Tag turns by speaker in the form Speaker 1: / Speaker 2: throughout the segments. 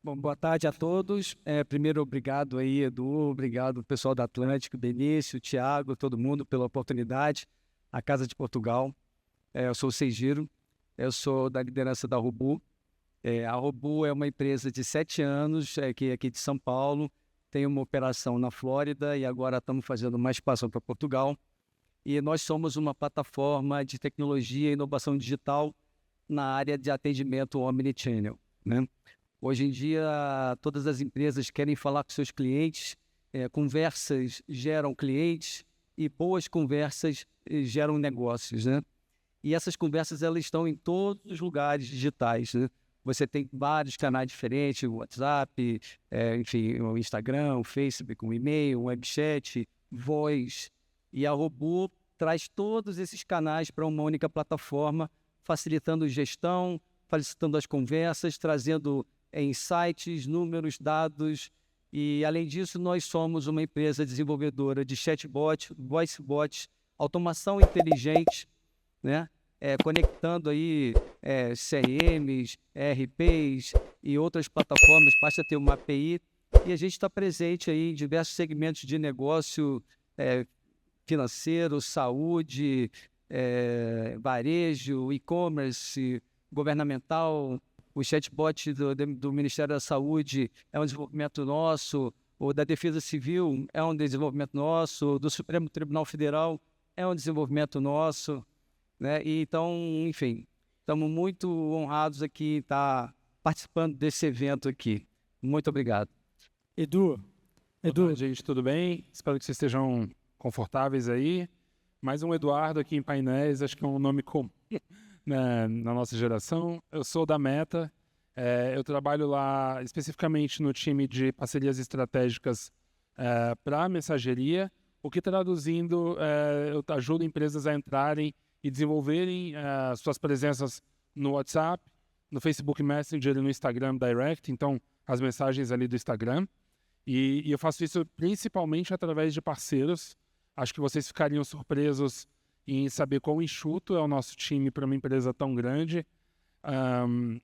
Speaker 1: Bom, boa tarde a todos. Primeiro, obrigado aí, Edu, obrigado pessoal da Atlântico, Benício, Thiago, todo mundo pela oportunidade, a Casa de Portugal. Eu sou o Seijiro, eu sou da liderança da Robu. A Robu é uma empresa de 7 anos, que é aqui de São Paulo, tem uma operação na Flórida e agora estamos fazendo uma expansão para Portugal. E nós somos uma plataforma de tecnologia e inovação digital na área de atendimento omnichannel, né? Hoje em dia, todas as empresas querem falar com seus clientes, conversas geram clientes e boas conversas geram negócios, né? E essas conversas elas estão em todos os lugares digitais, né? Você tem vários canais diferentes, o WhatsApp, enfim, o Instagram, o Facebook, o e-mail, o webchat, voz. E a Robu traz todos esses canais para uma única plataforma, facilitando a gestão, facilitando as conversas, trazendo insights, números, dados. E, além disso, nós somos uma empresa desenvolvedora de chatbot, voice bots, automação inteligente, né? Conectando aí CRMs, ERPs e outras plataformas, basta ter uma API. E a gente está presente aí em diversos segmentos de negócio, financeiro, saúde, varejo, e-commerce, governamental. O chatbot do Ministério da Saúde é um desenvolvimento nosso, o da Defesa Civil é um desenvolvimento nosso, do Supremo Tribunal Federal é um desenvolvimento nosso, né? E, então, enfim, estamos muito honrados aqui em estar participando desse evento aqui. Muito obrigado.
Speaker 2: Edu,
Speaker 3: Boa tarde, gente, tudo bem? Espero que vocês estejam confortáveis aí. Mais um Eduardo aqui em Painéis, acho que é um nome comum na nossa geração. Eu sou da Meta, eu trabalho lá especificamente no time de parcerias estratégicas para mensageria, o que traduzindo, eu ajudo empresas a entrarem e desenvolverem suas presenças no WhatsApp, no Facebook Messenger e no Instagram Direct, então as mensagens ali do Instagram. E eu faço isso principalmente através de parceiros. Acho que vocês ficariam surpresos em saber quão enxuto é o nosso time para uma empresa tão grande.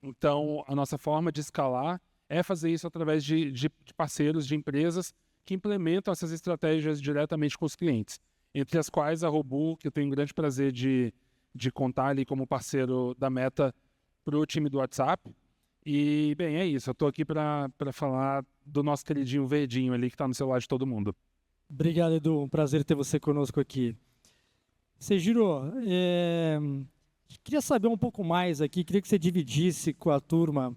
Speaker 3: Então, a nossa forma de escalar é fazer isso através de parceiros, de empresas que implementam essas estratégias diretamente com os clientes, entre as quais a Robu, que eu tenho um grande prazer de contar ali como parceiro da Meta para o time do WhatsApp. E, bem, é isso. Eu estou aqui para falar do nosso queridinho verdinho ali que está no celular de todo mundo.
Speaker 2: obrigado, Edu. Um prazer ter você conosco aqui. Seijiro, queria saber um pouco mais aqui, queria que você dividisse com a turma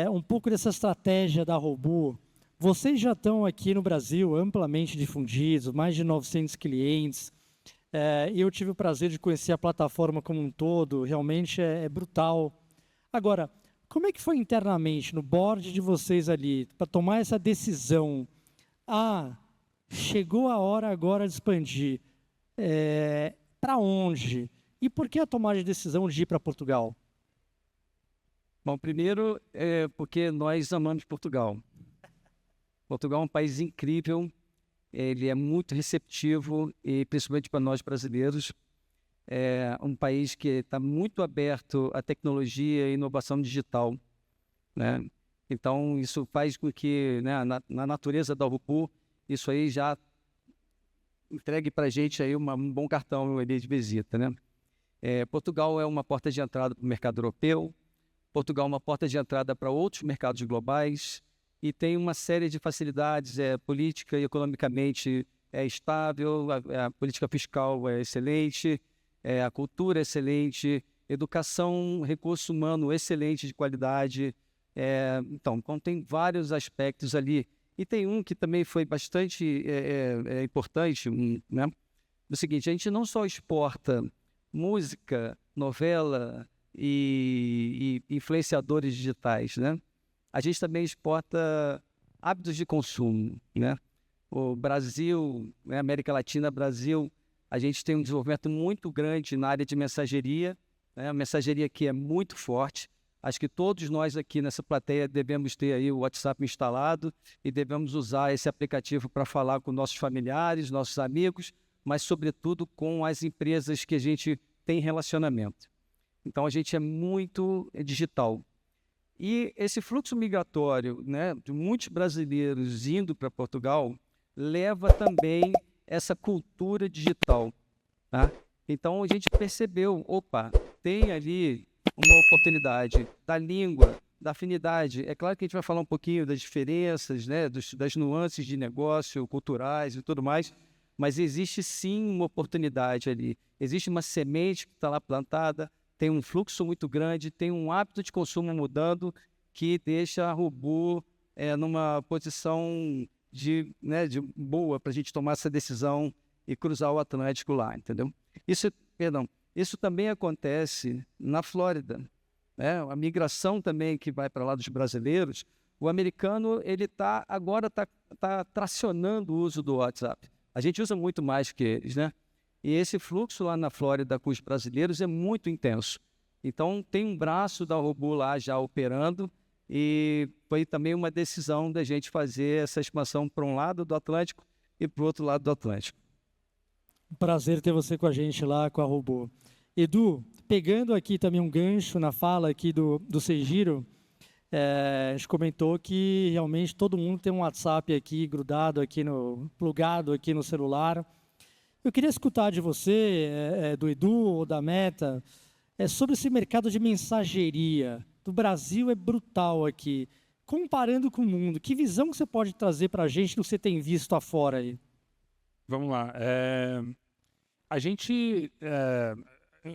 Speaker 2: um pouco dessa estratégia da Robu. Vocês já estão aqui no Brasil amplamente difundidos, mais de 900 clientes. Eu tive o prazer de conhecer a plataforma como um todo, realmente é brutal. Agora, como é que foi internamente, no board de vocês ali, para tomar essa decisão? Chegou a hora agora de expandir. Para onde? E por que a tomada de decisão de ir para Portugal?
Speaker 1: Bom, primeiro, porque nós amamos Portugal. Portugal é um país incrível, ele é muito receptivo, e principalmente para nós brasileiros. É um país que está muito aberto à tecnologia e inovação digital, né? Então, isso faz com que, né, na natureza da Robu, isso aí já entregue para a gente aí um bom cartão ali de visita, né? Portugal é uma porta de entrada para o mercado europeu, Portugal é uma porta de entrada para outros mercados globais e tem uma série de facilidades, política e economicamente estável, a política fiscal é excelente, a cultura é excelente, educação, recurso humano excelente de qualidade. Então, tem vários aspectos ali. E tem um que também foi bastante importante, né? O seguinte, a gente não só exporta música, novela e influenciadores digitais, né? A gente também exporta hábitos de consumo, né? O Brasil, né, América Latina, Brasil, a gente tem um desenvolvimento muito grande na área de mensageria, né? A mensageria aqui é muito forte. Acho que todos nós aqui nessa plateia devemos ter aí o WhatsApp instalado e devemos usar esse aplicativo para falar com nossos familiares, nossos amigos, mas, sobretudo, com as empresas que a gente tem relacionamento. Então, a gente é muito digital. E esse fluxo migratório, né, de muitos brasileiros indo para Portugal leva também essa cultura digital, tá? Então a gente percebeu, opa, tem ali uma oportunidade da língua, da afinidade. É claro que a gente vai falar um pouquinho das diferenças, né, das nuances de negócio, culturais e tudo mais, mas existe sim uma oportunidade ali. Existe uma semente que está lá plantada, tem um fluxo muito grande, tem um hábito de consumo mudando que deixa a Rubu numa posição de boa para a gente tomar essa decisão e cruzar o Atlântico lá, entendeu? Isso também acontece na Flórida, né? A migração também que vai para lá dos brasileiros, o americano ele agora tá tracionando o uso do WhatsApp. A gente usa muito mais que eles, né? E esse fluxo lá na Flórida com os brasileiros é muito intenso. Então, tem um braço da Rubu lá já operando e foi também uma decisão da gente fazer essa expansão para um lado do Atlântico e para o outro lado do Atlântico.
Speaker 2: Prazer ter você com a gente lá, com a Rubu. Edu, pegando aqui também um gancho na fala aqui do Seijiro, a gente comentou que realmente todo mundo tem um WhatsApp aqui grudado, plugado aqui no celular. Eu queria escutar de você, do Edu ou da Meta, sobre esse mercado de mensageria. Do Brasil é brutal aqui. Comparando com o mundo, que visão que você pode trazer para a gente do que você tem visto afora aí?
Speaker 3: Vamos lá.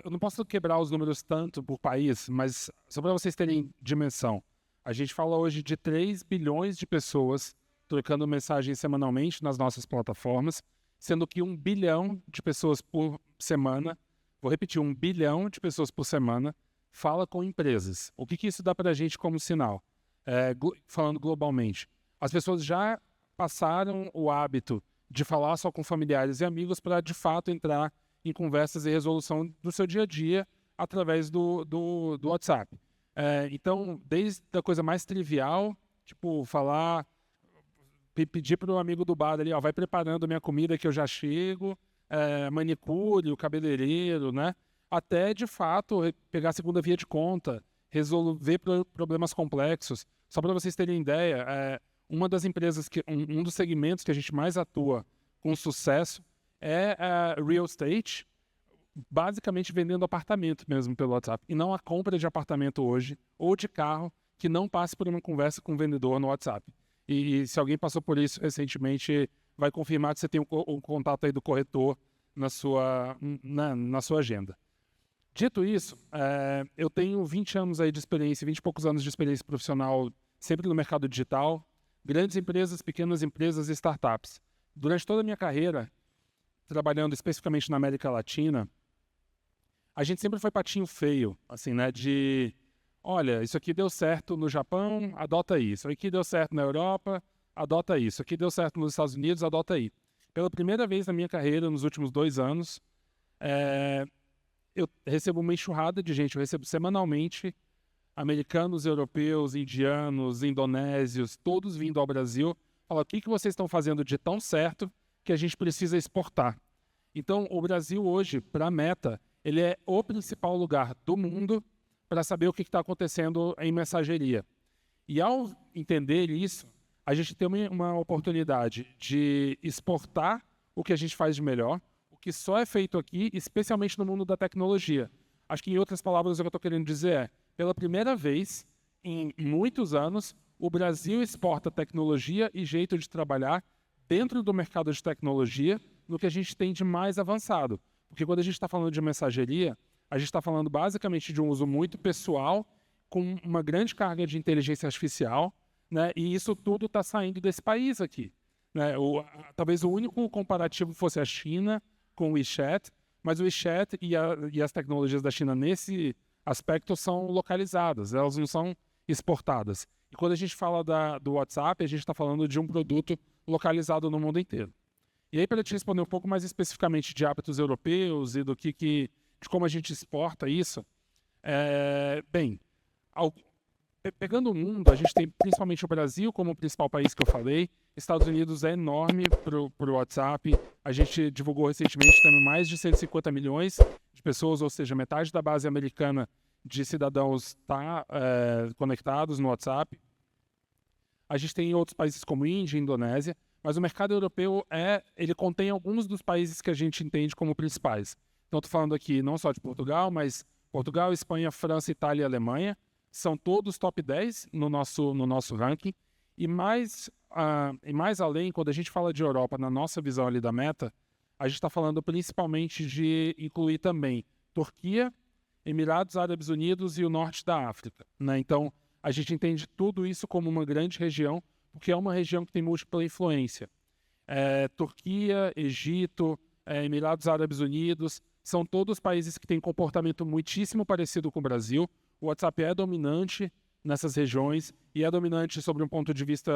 Speaker 3: Eu não posso quebrar os números tanto por país, mas só para vocês terem dimensão. A gente fala hoje de 3 bilhões de pessoas trocando mensagens semanalmente nas nossas plataformas, sendo que 1 bilhão de pessoas por semana, vou repetir, 1 bilhão de pessoas por semana, fala com empresas. O que isso dá para a gente como sinal? Falando globalmente, as pessoas já passaram o hábito de falar só com familiares e amigos para, de fato, entrar em conversas e resolução do seu dia a dia através do WhatsApp. Então, desde a coisa mais trivial, tipo, pedir para o amigo do bar ali, vai preparando minha comida que eu já chego, manicure, o cabeleireiro, né? Até, de fato, pegar a segunda via de conta, resolver problemas complexos. Só para vocês terem ideia, uma das empresas, um dos segmentos que a gente mais atua com sucesso é real estate, basicamente vendendo apartamento mesmo pelo WhatsApp. E não a compra de apartamento hoje, ou de carro, que não passe por uma conversa com o vendedor no WhatsApp. E se alguém passou por isso recentemente, vai confirmar que você tem um contato aí do corretor na sua agenda. Dito isso, eu tenho 20 anos aí de experiência, 20 e poucos anos de experiência profissional, sempre no mercado digital, grandes empresas, pequenas empresas e startups. Durante toda a minha carreira, trabalhando especificamente na América Latina, a gente sempre foi patinho feio, assim, né, olha, isso aqui deu certo no Japão, adota isso. Isso aqui deu certo na Europa, adota isso. Isso aqui deu certo nos Estados Unidos, adota aí. Pela primeira vez na minha carreira, nos últimos 2 anos, eu recebo uma enxurrada de gente, eu recebo semanalmente americanos, europeus, indianos, indonésios, todos vindo ao Brasil, falam, o que vocês estão fazendo de tão certo que a gente precisa exportar? Então, o Brasil hoje, para a Meta, ele é o principal lugar do mundo para saber o que está acontecendo em mensageria. E ao entender isso, a gente tem uma oportunidade de exportar o que a gente faz de melhor, o que só é feito aqui, especialmente no mundo da tecnologia. Acho que, em outras palavras, o que eu estou querendo dizer pela primeira vez em muitos anos, o Brasil exporta tecnologia e jeito de trabalhar dentro do mercado de tecnologia no que a gente tem de mais avançado. Porque quando a gente está falando de mensageria, a gente está falando basicamente de um uso muito pessoal, com uma grande carga de inteligência artificial, né? E isso tudo está saindo desse país aqui, né? Talvez o único comparativo fosse a China com o WeChat, mas o WeChat e as tecnologias da China nesse aspecto são localizadas, elas não são exportadas. E quando a gente fala do WhatsApp, a gente está falando de um produto localizado no mundo inteiro. E aí, para te responder um pouco mais especificamente de hábitos europeus e de como a gente exporta isso, pegando o mundo, a gente tem principalmente o Brasil como o principal país que eu falei. Estados Unidos é enorme para o WhatsApp. A gente divulgou recentemente também mais de 150 milhões de pessoas, ou seja, metade da base americana de cidadãos estar conectados no WhatsApp. A gente tem outros países como Índia e Indonésia, mas o mercado europeu ele contém alguns dos países que a gente entende como principais. Então, estou falando aqui não só de Portugal, mas Portugal, Espanha, França, Itália e Alemanha. São todos top 10 no nosso ranking. E mais além, quando a gente fala de Europa, na nossa visão ali da Meta, a gente está falando principalmente de incluir também Turquia, Emirados Árabes Unidos e o norte da África, né? Então, a gente entende tudo isso como uma grande região, porque é uma região que tem múltipla influência. Turquia, Egito, Emirados Árabes Unidos, são todos países que têm comportamento muitíssimo parecido com o Brasil. O WhatsApp é dominante nessas regiões e é dominante sobre um ponto de vista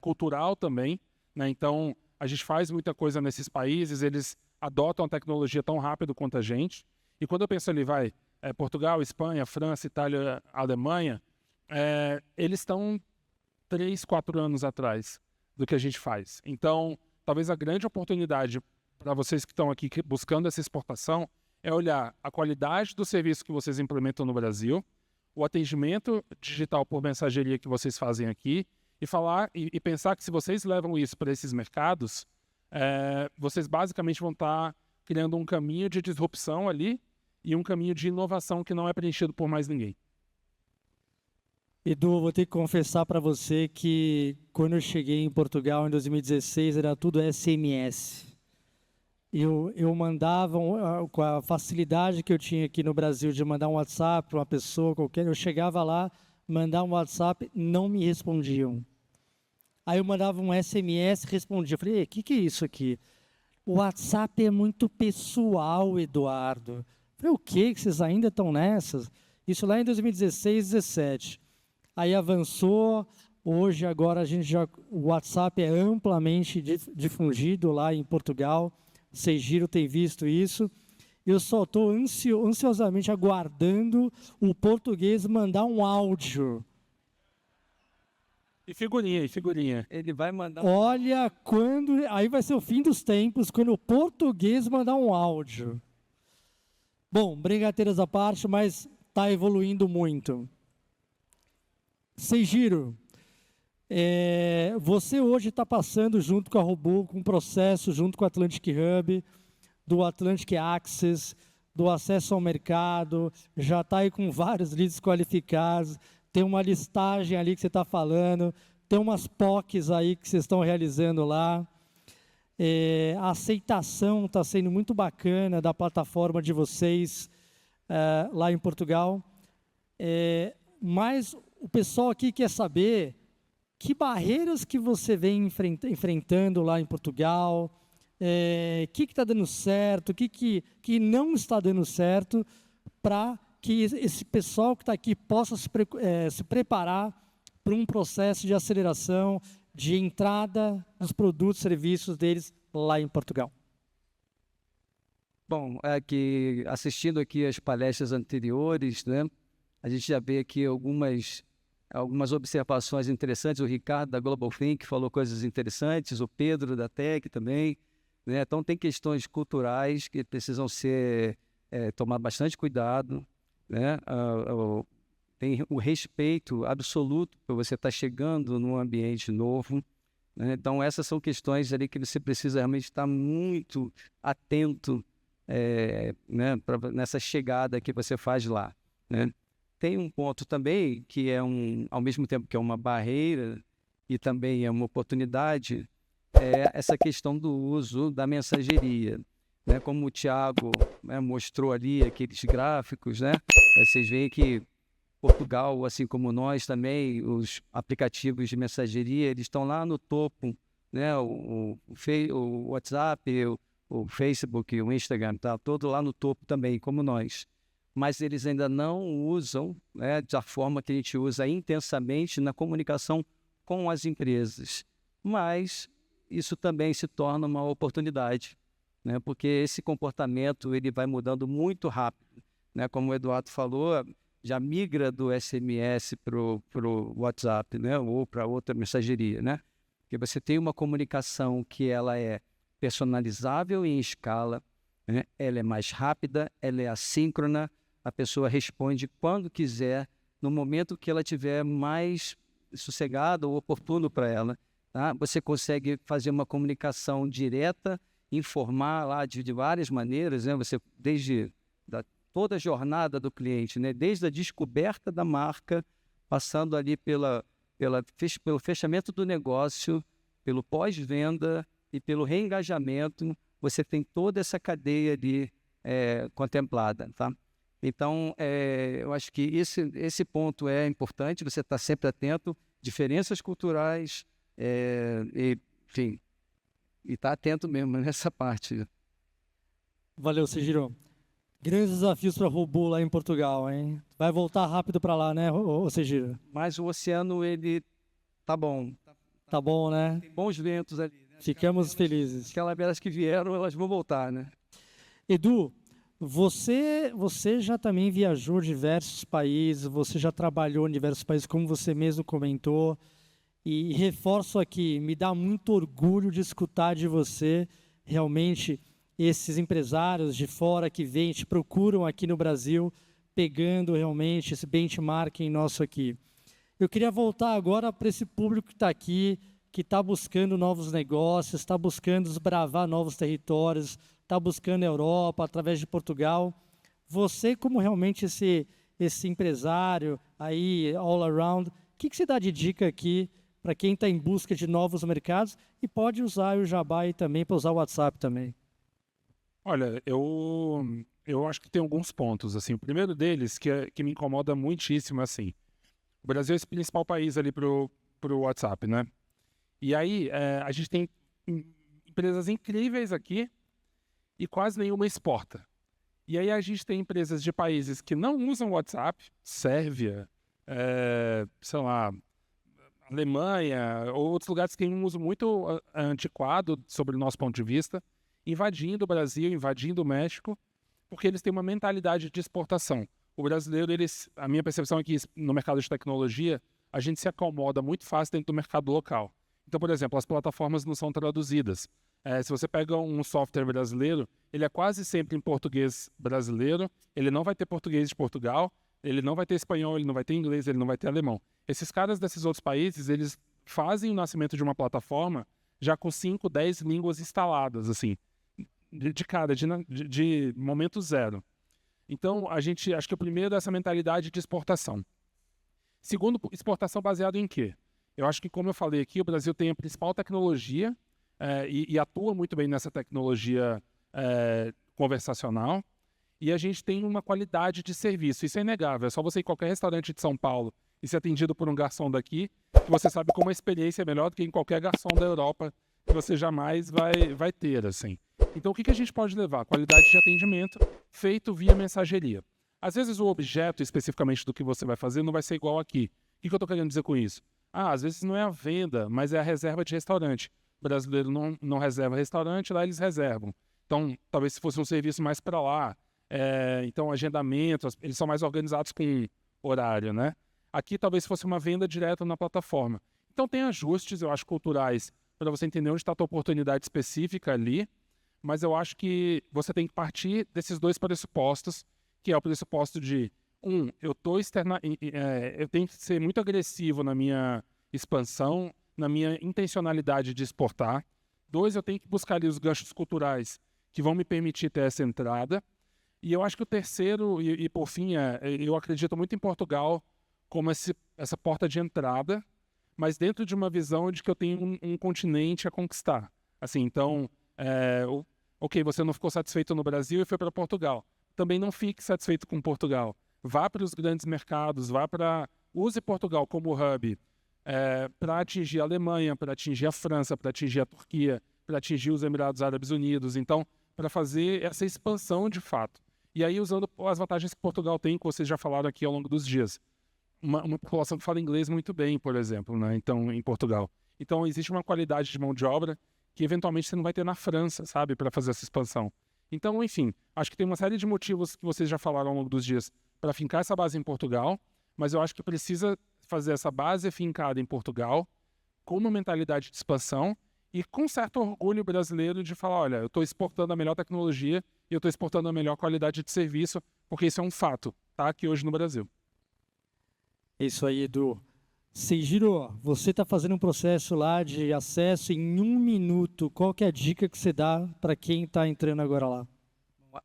Speaker 3: cultural também, né? Então, a gente faz muita coisa nesses países, eles adotam a tecnologia tão rápido quanto a gente. E quando eu penso ali, Portugal, Espanha, França, Itália, Alemanha, eles estão 3, 4 anos atrás do que a gente faz. Então, talvez a grande oportunidade para vocês que estão aqui buscando essa exportação é olhar a qualidade do serviço que vocês implementam no Brasil, o atendimento digital por mensageria que vocês fazem aqui e pensar que se vocês levam isso para esses mercados, vocês basicamente vão estar criando um caminho de disrupção ali e um caminho de inovação que não é preenchido por mais ninguém.
Speaker 2: Edu, vou ter que confessar para você que quando eu cheguei em Portugal em 2016 era tudo SMS. Eu mandava, com a facilidade que eu tinha aqui no Brasil de mandar um WhatsApp para uma pessoa qualquer, eu chegava lá, mandava um WhatsApp, não me respondiam. Aí eu mandava um SMS, respondia. Eu falei, o que é isso aqui? O WhatsApp é muito pessoal, Eduardo. Eu falei, o quê? Que vocês ainda estão nessas? Isso lá em 2016, 2017. Aí avançou, hoje agora o WhatsApp é amplamente difundido lá em Portugal. Seijiro tem visto isso. Eu só estou ansiosamente aguardando o português mandar um áudio.
Speaker 3: E figurinha.
Speaker 1: Ele vai mandar.
Speaker 2: Olha, aí vai ser o fim dos tempos, quando o português mandar um áudio. Bom, brincadeiras à parte, mas está evoluindo muito. Seijiro, você hoje está passando junto com a Robur, com um processo junto com o Atlantic Hub, do Atlantic Access, do acesso ao mercado, já está aí com vários leads qualificados, tem uma listagem ali que você está falando, tem umas POCs aí que vocês estão realizando lá. A aceitação está sendo muito bacana da plataforma de vocês lá em Portugal. Mas o pessoal aqui quer saber que barreiras que você vem enfrentando lá em Portugal, o que está dando certo, o que não está dando certo, para que esse pessoal que está aqui possa se preparar para um processo de aceleração, de entrada nos produtos e serviços deles lá em Portugal.
Speaker 1: Bom, assistindo aqui as palestras anteriores, né, a gente já vê aqui algumas observações interessantes. O Ricardo da Global Think falou coisas interessantes, o Pedro da Tech também, né? Então tem questões culturais que precisam ser tomar bastante cuidado, né? Tem o respeito absoluto para você estar chegando num ambiente novo, né? Então essas são questões ali que você precisa realmente estar muito atento, né, nessa chegada que você faz lá, né? Tem um ponto também que ao mesmo tempo que é uma barreira e também é uma oportunidade, essa questão do uso da mensageria, né? Como o Thiago, né, mostrou ali aqueles gráficos, né? Vocês veem que Portugal, assim como nós também, os aplicativos de mensageria, eles estão lá no topo, né? O WhatsApp, o Facebook, o Instagram, tá todo lá no topo também, como nós. Mas eles ainda não usam, né, da forma que a gente usa intensamente na comunicação com as empresas. Mas isso também se torna uma oportunidade, né, porque esse comportamento ele vai mudando muito rápido, né, como o Eduardo falou, já migra do SMS para o WhatsApp, né, ou para outra mensageria, né, porque você tem uma comunicação que ela é personalizável em escala, né, ela é mais rápida, ela é assíncrona. a pessoa responde quando quiser, no momento que ela tiver mais sossegada ou oportuno para ela. Tá? Você consegue fazer uma comunicação direta, informar lá de várias maneiras, né? Você, desde toda a jornada do cliente, né? Desde a descoberta da marca, passando ali pelo fechamento do negócio, pelo pós-venda e pelo reengajamento, você tem toda essa cadeia ali contemplada. Tá? Então, eu acho que esse ponto é importante, você está sempre atento, diferenças culturais, enfim, e está atento mesmo nessa parte.
Speaker 2: Valeu, Cegiro. Grandes desafios para robô lá em Portugal, hein? Vai voltar rápido para lá, né, Cegiro?
Speaker 1: Mas o oceano, ele tá bom.
Speaker 2: Tá bom, né?
Speaker 1: Tem bons ventos ali. Né?
Speaker 2: Ficamos felizes.
Speaker 1: As calaveras que vieram, elas vão voltar, né?
Speaker 2: Edu, você já também viajou diversos países, você já trabalhou em diversos países, como você mesmo comentou. E reforço aqui, me dá muito orgulho de escutar de você, realmente, esses empresários de fora que vêm, te procuram aqui no Brasil, pegando realmente esse benchmarking nosso aqui. Eu queria voltar agora para esse público que está aqui, que está buscando novos negócios, está buscando desbravar novos territórios, está buscando a Europa através de Portugal. Você, como realmente esse empresário aí, all around, o que você dá de dica aqui para quem está em busca de novos mercados e pode usar o Jabá aí também para usar o WhatsApp também?
Speaker 3: Olha, eu acho que tem alguns pontos, assim. O primeiro deles, que me incomoda muitíssimo, assim. O Brasil é esse principal país ali pro WhatsApp, né? E aí, a gente tem empresas incríveis aqui e quase nenhuma exporta. E aí a gente tem empresas de países que não usam o WhatsApp, Sérvia, sei lá, Alemanha, ou outros lugares que têm um uso muito antiquado sobre o nosso ponto de vista, invadindo o Brasil, invadindo o México, porque eles têm uma mentalidade de exportação. O brasileiro, a minha percepção é que no mercado de tecnologia, a gente se acomoda muito fácil dentro do mercado local. Então, por exemplo, as plataformas não são traduzidas. Se você pega um software brasileiro, ele é quase sempre em português brasileiro, ele não vai ter português de Portugal, ele não vai ter espanhol, ele não vai ter inglês, ele não vai ter alemão. Esses caras desses outros países, eles fazem o nascimento de uma plataforma já com 5, 10 línguas instaladas, assim, de cara, de momento zero. Então, acho que o primeiro é essa mentalidade de exportação. Segundo, exportação baseado em quê? Eu acho que, como eu falei aqui, o Brasil tem a principal tecnologia e atua muito bem nessa tecnologia conversacional, e a gente tem uma qualidade de serviço. Isso é inegável. É só você ir em qualquer restaurante de São Paulo e ser atendido por um garçom daqui, que você sabe como a experiência é melhor do que em qualquer garçom da Europa que você jamais vai ter, assim. Então, o que a gente pode levar? Qualidade de atendimento feito via mensageria. Às vezes, o objeto, especificamente do que você vai fazer, não vai ser igual aqui. O que eu estou querendo dizer com isso? Às vezes não é a venda, mas é a reserva de restaurante. O brasileiro não reserva restaurante, lá eles reservam. Então, talvez se fosse um serviço mais para lá, então agendamento, eles são mais organizados com horário, né? Aqui talvez fosse uma venda direta na plataforma. Então tem ajustes, eu acho, culturais, para você entender onde está a tua oportunidade específica ali, mas eu acho que você tem que partir desses dois pressupostos, que é o pressuposto de, eu tenho que ser muito agressivo na minha expansão, na minha intencionalidade de exportar. 2, eu tenho que buscar ali os ganchos culturais que vão me permitir ter essa entrada. E eu acho que o terceiro, e por fim, eu acredito muito em Portugal como essa porta de entrada, mas dentro de uma visão de que eu tenho um continente a conquistar. Assim, então, ok, você não ficou satisfeito no Brasil e foi para Portugal. Também não fique satisfeito com Portugal. Vá para os grandes mercados, use Portugal como hub para atingir a Alemanha, para atingir a França, para atingir a Turquia, para atingir os Emirados Árabes Unidos. Então, para fazer essa expansão de fato. E aí, usando as vantagens que Portugal tem, que vocês já falaram aqui ao longo dos dias. Uma população que fala inglês muito bem, por exemplo, né? Então, em Portugal. Então, existe uma qualidade de mão de obra que, eventualmente, você não vai ter na França, sabe? Para fazer essa expansão. Então, enfim, acho que tem uma série de motivos que vocês já falaram ao longo dos dias para fincar essa base em Portugal, mas eu acho que precisa fazer essa base fincada em Portugal com uma mentalidade de expansão e com certo orgulho brasileiro de falar, olha, eu estou exportando a melhor tecnologia e eu estou exportando a melhor qualidade de serviço porque isso é um fato, tá aqui hoje no Brasil.
Speaker 2: Isso aí, Edu. Seijiro, você está fazendo um processo lá de acesso em 1 minuto. Qual que é a dica que você dá para quem está entrando agora lá?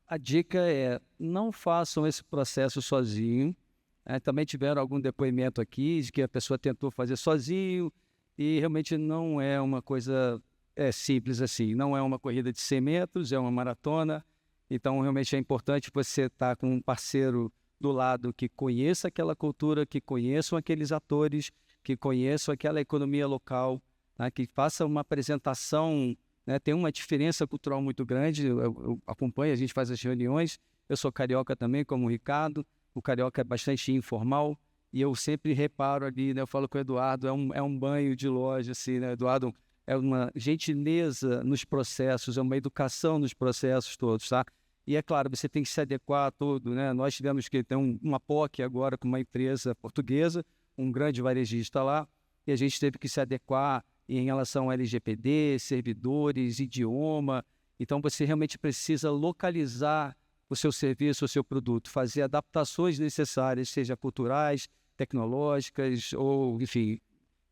Speaker 1: A dica é, não façam esse processo sozinho. Também tiveram algum depoimento aqui de que a pessoa tentou fazer sozinho e realmente não é uma coisa simples assim. Não é uma corrida de 100 metros, é uma maratona. Então, realmente é importante você estar com um parceiro do lado que conheça aquela cultura, que conheçam aqueles atores, que conheçam aquela economia local, né, que faça uma apresentação, né, tem uma diferença cultural muito grande, eu acompanho, a gente faz as reuniões, eu sou carioca também, como o Ricardo, o carioca é bastante informal, e eu sempre reparo ali, né, eu falo com o Eduardo, é um banho de loja, assim, né, Eduardo, é uma gentileza nos processos, é uma educação nos processos todos, tá? E é claro, você tem que se adequar a tudo, né? Nós tivemos que ter uma POC agora com uma empresa portuguesa, um grande varejista lá, e a gente teve que se adequar em relação ao LGPD, servidores, idioma. Então, você realmente precisa localizar o seu serviço, o seu produto, fazer adaptações necessárias, seja culturais, tecnológicas ou, enfim,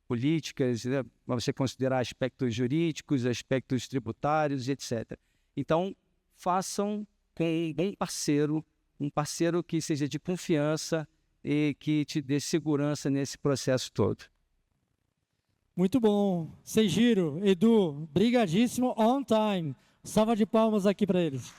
Speaker 1: políticas, né? Para você considerar aspectos jurídicos, aspectos tributários, etc. Então, façam com um bom parceiro, um parceiro que seja de confiança e que te dê segurança nesse processo todo.
Speaker 2: Muito bom. Seijiro, Edu, brigadíssimo, on time. Salva de palmas aqui para eles.